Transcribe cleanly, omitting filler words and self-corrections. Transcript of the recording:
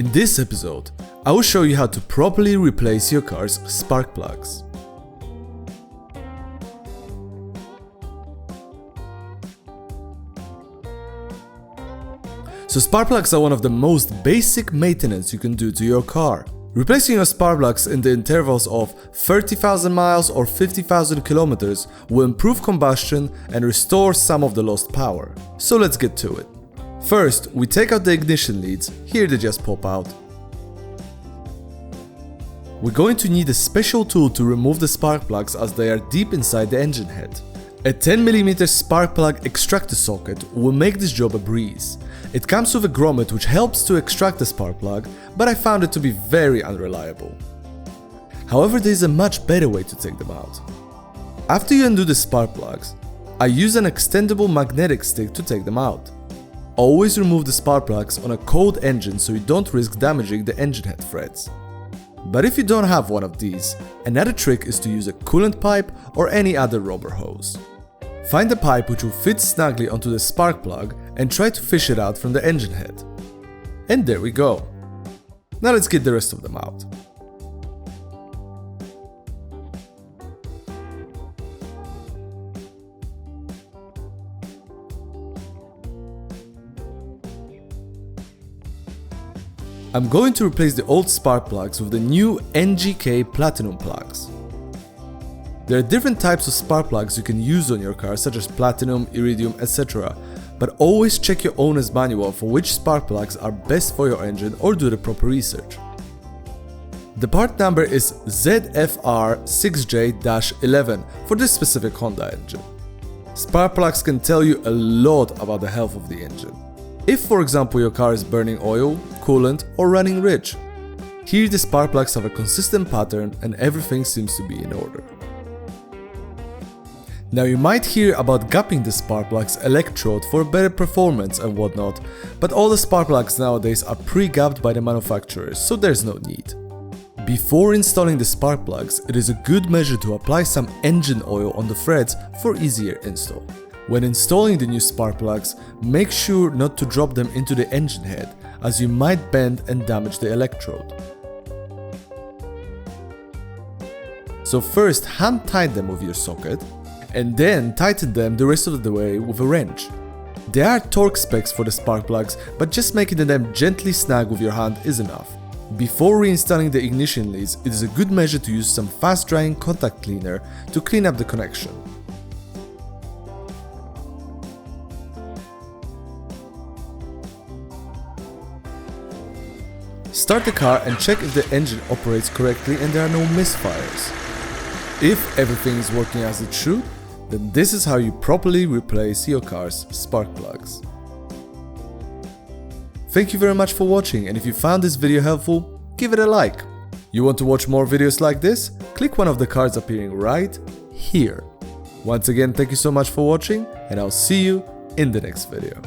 In this episode, I will show you how to properly replace your car's spark plugs. So spark plugs are one of the most basic maintenance you can do to your car. Replacing your spark plugs in the intervals of 30,000 miles or 50,000 kilometers will improve combustion and restore some of the lost power. So let's get to it. First, we take out the ignition leads. Here they just pop out. We're going to need a special tool to remove the spark plugs as they are deep inside the engine head. A 10mm spark plug extractor socket will make this job a breeze. It comes with a grommet which helps to extract the spark plug, but I found it to be very unreliable. However, there is a much better way to take them out. After you undo the spark plugs, I use an extendable magnetic stick to take them out. Always remove the spark plugs on a cold engine so you don't risk damaging the engine head threads. But if you don't have one of these, another trick is to use a coolant pipe or any other rubber hose. Find a pipe which will fit snugly onto the spark plug and try to fish it out from the engine head. And there we go. Now let's get the rest of them out. I'm going to replace the old spark plugs with the new NGK Platinum plugs. There are different types of spark plugs you can use on your car, such as Platinum, Iridium, etc. But always check your owner's manual for which spark plugs are best for your engine or do the proper research. The part number is ZFR6J-11 for this specific Honda engine. Spark plugs can tell you a lot about the health of the engine. If, for example, your car is burning oil, coolant, or running rich. Here the spark plugs have a consistent pattern and everything seems to be in order. Now you might hear about gapping the spark plugs electrode for better performance and whatnot, but all the spark plugs nowadays are pre-gapped by the manufacturers, so there's no need. Before installing the spark plugs, it is a good measure to apply some engine oil on the threads for easier install. When installing the new spark plugs, make sure not to drop them into the engine head, as you might bend and damage the electrode. So first hand tighten them with your socket, and then tighten them the rest of the way with a wrench. There are torque specs for the spark plugs, but just making them gently snug with your hand is enough. Before reinstalling the ignition leads, it is a good measure to use some fast drying contact cleaner to clean up the connection. Start the car and check if the engine operates correctly and there are no misfires. If everything is working as it should, then this is how you properly replace your car's spark plugs. Thank you very much for watching, and if you found this video helpful, give it a like. You want to watch more videos like this? Click one of the cards appearing right here. Once again, thank you so much for watching, and I'll see you in the next video.